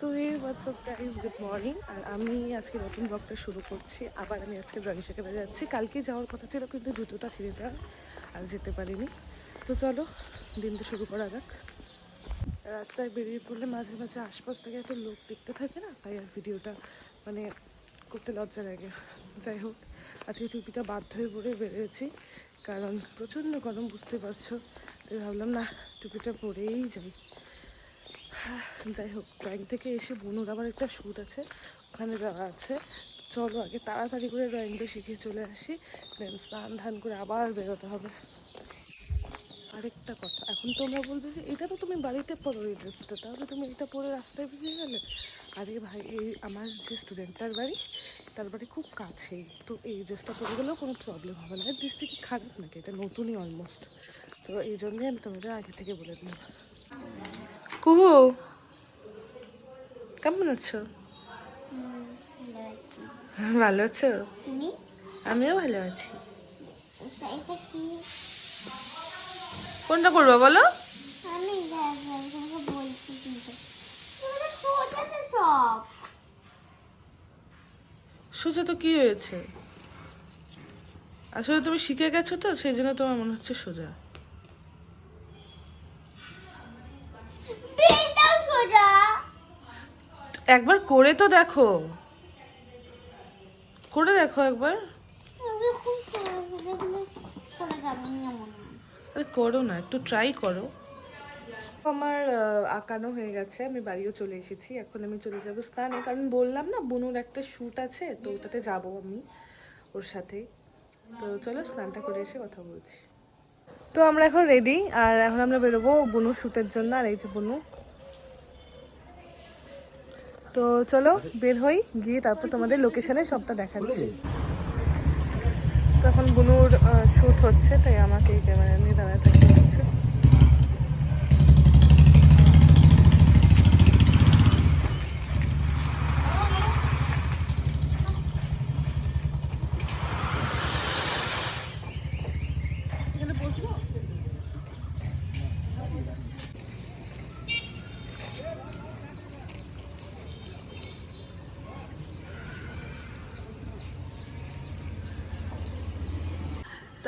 So hey WhatsApp guys, good morning. আর আমি আজকে নতুন ব্লগটা শুরু করছি। আবার আমি আজকে ড্রয়িং শেখাতে যাচ্ছি। কালকে যাওয়ার কথা ছিল কিন্তু জুতোটা ছিঁড়ে যায় আর যেতে পারিনি। তো চলো দিনটা শুরু করা যাক। রাস্তায় বেরিয়ে পড়লে মাঝে মাঝে আশপাশ থেকে একটা লোক দেখতে থাকে না, তাই আর ভিডিওটা মানে করতে লজ্জা লাগে। যাই হোক, আজকে টুপিটা বাধ্য হয়ে পড়ে বেরিয়েছি কারণ প্রচণ্ড গরম, বুঝতে পারছো। তাই ভাবলাম না, টুপিটা পরেই যাই। যাই হোক, ড্রয়িং থেকে এসে বোনুর আবার একটা শ্যুট আছে, ওখানে যাওয়া আছে। চলো আগে তাড়াতাড়ি করে ড্রয়িংটা শিখে চলে আসি, দেন স্নান ধান করে আবার বেরোতে হবে। আরেকটা কথা, এখন তোমরা বলবে যে এটা তো তুমি বাড়িতে পরো এই ড্রেসটা, তাহলে তুমি এটা পরে রাস্তায় বেরিয়ে গেলে। আরে ভাই, এই আমার যে স্টুডেন্টটার বাড়ি, তার বাড়ি খুব কাছেই, তো এই ড্রেসটা পরে গেলেও কোনো প্রবলেম হবে না। ড্রেসটা কি খারাপ নাকি? এটা নতুনই অলমোস্ট। তো এই জন্যই আমি তোমাদের আগে থেকে বলে দিলাম। কুহু, কেমন আছো? ভালো আছো? আমিও ভালো আছি। কোনটা করবো বলো? সোজা তো কি হয়েছে? আসলে তুমি শিখে গেছো তো, সেই জন্য তোমার মনে হচ্ছে সোজা। একবার করে তো দেখো, করে দেখো একবার। আরে করো না, একটু ট্রাই করো। আমার আঁকানো হয়ে গেছে, আমি বাড়িও চলে এসেছি। এখন আমি চলে যাবো স্নানে, কারণ বললাম না বুনুর একটা শ্যুট আছে, তো ওটাতে যাবো আমি ওর সাথেই। তো চলো স্নানটা করে এসে কথা বলছি। তো আমরা এখন রেডি, আর এখন আমরা বেরোবো বুনুর শ্যুটের জন্য। আর এই যে বুনু, তো চলো বের হই, গিয়ে তারপর তোমাদের লোকেশনে সবটা দেখাচ্ছি। তো এখন বুনুর শ্যুট হচ্ছে, তাই আমাকে এই ক্যামেরা নিয়ে দাঁড়ায় থাকতে হচ্ছে।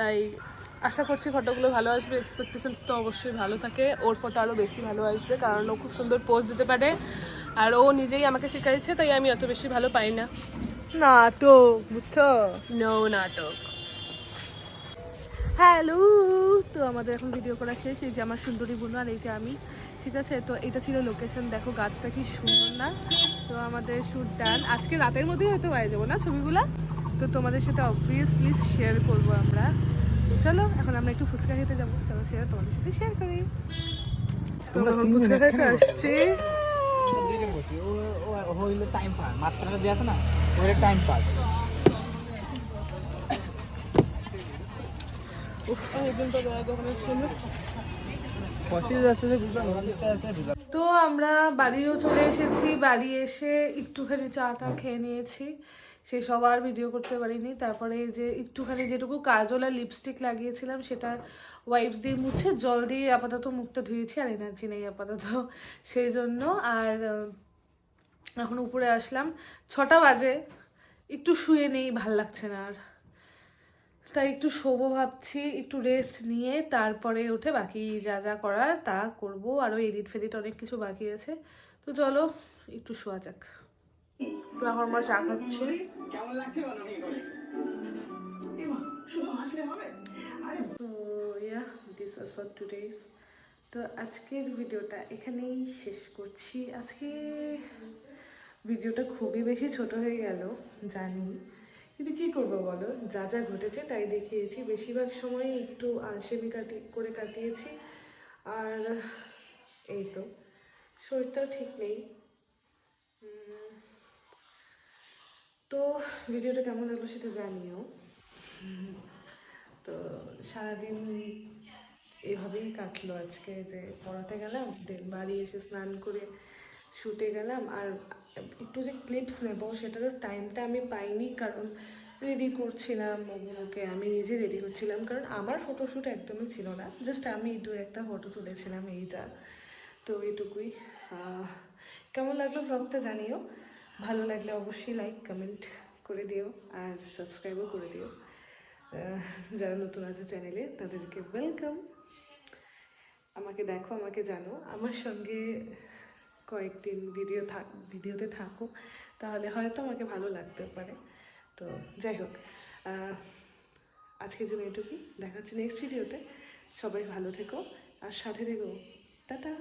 তাই আশা করছি ফটোগুলো ভালো আসবে। এক্সপেকটেশনস তো অবশ্যই ভালো থাকে, ওর ফটো আরও বেশি ভালো আসবে, কারণ ও খুব সুন্দর পোজ দিতে পারে। আর ও নিজেই আমাকে শেখাইছে, তাই আমি অত বেশি ভালো পাই না। নাটক, বুঝছো? নো নাটক। হ্যালো, তো আমাদের এখন ভিডিও করা শেষ। এই যে আমার সুন্দরী বোন আর এই যে আমি, ঠিক আছে? তো এটা ছিল লোকেশন, দেখো গাছটা কি সুন্দর না? তো আমাদের শ্যুট ডান, আজকে রাতের মধ্যেই হয়তো পাই যাবো না ছবিগুলো, তো তোমাদের সাথে অবভিয়াসলি শেয়ার করবো আমরা। তো চলো এখন আমরা একটু ফুচকা খেতে যাবো, চলো সেটা তোমাদের সাথে শেয়ার করি। তোমরা ফুচকা খেতে আসছি। দুইজন বসি, ও হইলো টাইম পাস, মাঝখানে যে আছে না, ওইটা টাইম পাস। তো আমরা বাড়িও চলে এসেছি, বাড়ি এসে একটুখানি চাটা খেয়ে নিয়েছি, সে সবার ভিডিও করতে পারিনি। তারপরে যে একটুখানি যেটুকু কাজল আর লিপস্টিক লাগিয়েছিলাম, সেটা ওয়াইপস দিয়ে মুছে জল দিয়ে আপাতত মুখটা ধুয়েছি, আর এনার্জি নেই আপাতত সেই জন্য। আর এখন উপরে আসলাম, 6টা বাজে, একটু শুয়ে নেই, ভাল লাগছে না আর, তাই একটু শোবো ভাবছি। একটু রেস্ট নিয়ে তারপরে উঠে বাকি যা যা করার তা করবো। আরও এডিট ফেডিট অনেক কিছু বাকি আছে। তো চলো একটু শোয়া যাক। তো এখন আমরা চা খাচ্ছি। তো দিস ওয়াজ ফর টুডেজ। তো আজকের ভিডিওটা এখানেই শেষ করছি। আজকে ভিডিওটা খুবই বেশি ছোট হয়ে গেল জানি, কিন্তু কী করবো বলো, যা যা ঘটেছে তাই দেখিয়েছি। বেশিরভাগ সময় একটু আলসেমি করে কাটিয়েছি। আর এই তো, শরীরটাও ঠিক নেই। তো ভিডিওটা কেমন লাগলো সেটা জানিও। তো সারাদিন এভাবেই কাটলো আজকে, যে পড়াতে গেলাম, দেন বাড়ি এসে স্নান করে শ্যুটে গেলাম। আর একটু যে ক্লিপস নেব সেটারও টাইমটা আমি পাইনি, কারণ রেডি করছিলাম ওগুলোকে, আমি নিজে রেডি হচ্ছিলাম, কারণ আমার ফটোশ্যুট একদমই ছিল না, জাস্ট আমি 2-একটা ফটো তুলেছিলাম, এই যা। তো এইটুকুই। কেমন লাগলো ব্লগটা জানিও, ভালো লাগলে অবশ্যই লাইক কমেন্ট করে দিও আর সাবস্ক্রাইবও করে দিও। যারা নতুন আছে চ্যানেলে তাদেরকে ওয়েলকাম। আমাকে দেখো, আমাকে জানো, আমার সঙ্গে কয়েকদিন ভিডিওতে থাকো, তাহলে হয়তো আমাকে ভালো লাগতে পারে। তো যাই হোক, আজকের জন্য এটুকুই, দেখা হচ্ছে নেক্সট ভিডিওতে। সবাই ভালো থেকো আর সাথে থেকো। টাটা।